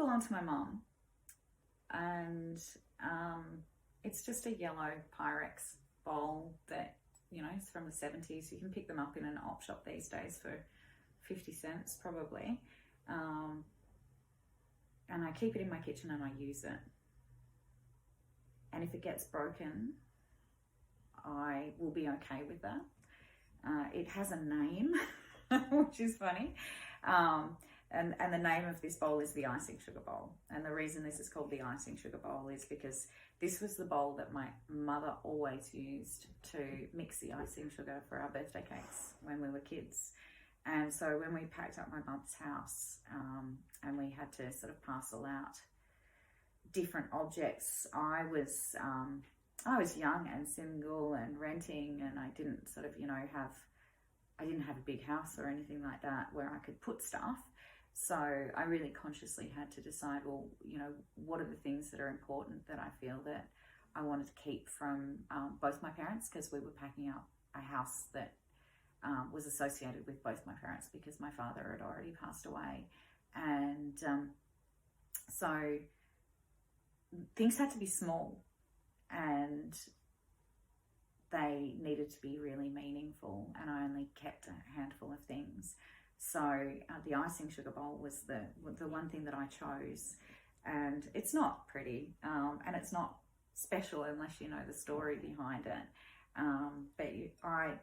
belonged to my mum, and it's just a yellow Pyrex bowl that, it's from the 70s. You can pick them up in an op shop these days for 50 cents probably. And I keep it in my kitchen and I use it. And if it gets broken, I will be okay with that. It has a name, which is funny. And the name of this bowl is the icing sugar bowl. And the reason this is called the icing sugar bowl is because this was the bowl that my mother always used to mix the icing sugar for our birthday cakes when we were kids. And so when we packed up my mum's house, and we had to sort of parcel out different objects, I was young and single and renting, and I didn't sort of, I didn't have a big house or anything like that where I could put stuff. So I really consciously had to decide, well, what are the things that are important that I feel that I wanted to keep from both my parents, because we were packing up a house that was associated with both my parents because my father had already passed away. And so things had to be small and they needed to be really meaningful, and I only kept a handful of things. So the icing sugar bowl was the one thing that I chose, and it's not pretty, and it's not special unless you know the story behind it. But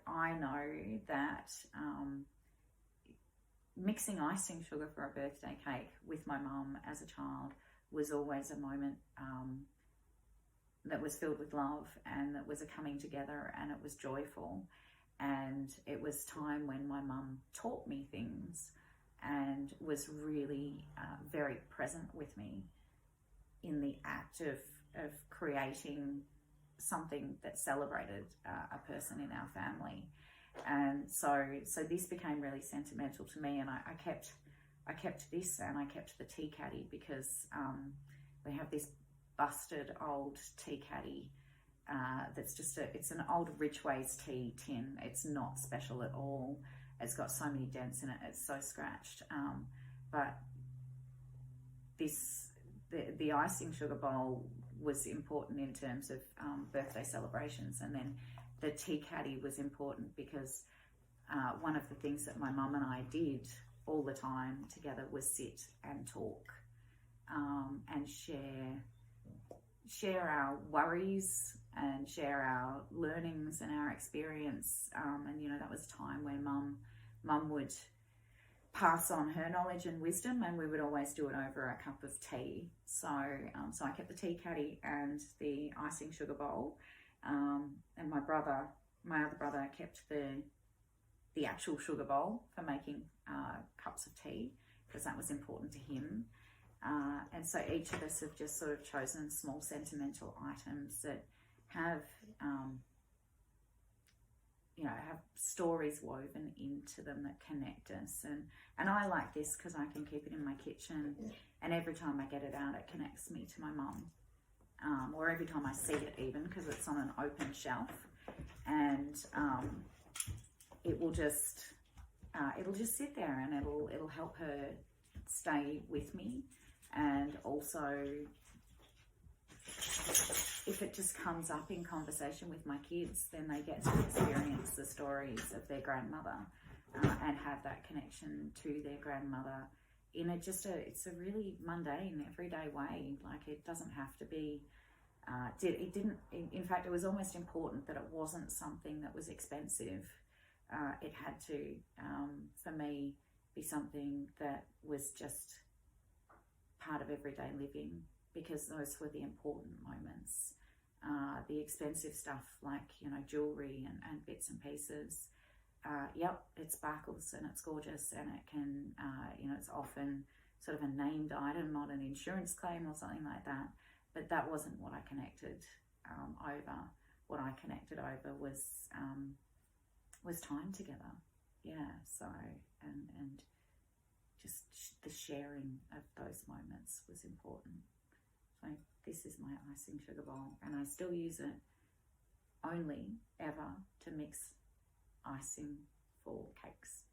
I know that mixing icing sugar for a birthday cake with my mum as a child was always a moment that was filled with love, and that was a coming together, and it was joyful. And it was time when my mum taught me things and was really very present with me in the act of creating something that celebrated a person in our family. And so this became really sentimental to me, and I kept this, and I kept the tea caddy, because we have this busted old tea caddy that's just it's an old Richways tea tin. It's not special at all. It's got so many dents in it. It's so scratched. But the icing sugar bowl was important in terms of birthday celebrations, and then the tea caddy was important because one of the things that my mum and I did all the time together was sit and talk and share our worries and share our learnings and our experience. And that was a time when mum would pass on her knowledge and wisdom, and we would always do it over a cup of tea. So I kept the tea caddy and the icing sugar bowl, and my other brother kept the actual sugar bowl for making cups of tea, because that was important to him. And so each of us have just sort of chosen small sentimental items that have have stories woven into them that connect us. And I like this because I can keep it in my kitchen, and every time I get it out, it connects me to my mum. Or every time I see it, even, because it's on an open shelf, and it'll just sit there, and it'll help her stay with me. And also, if it just comes up in conversation with my kids, then they get to experience the stories of their grandmother and have that connection to their grandmother in it's a really mundane, everyday way. Like, it doesn't have to be. In fact, it was almost important that it wasn't something that was expensive. It had to, for me, be something that was just part of everyday living, because those were the important moments. The expensive stuff, like jewelry and bits and pieces, it sparkles and it's gorgeous, and it can it's often sort of a named item, not an insurance claim or something like that. But that wasn't what I connected over. What I connected over was time together. So and just the sharing of those moments was important. So this is my icing sugar bowl, and I still use it only ever to mix icing for cakes.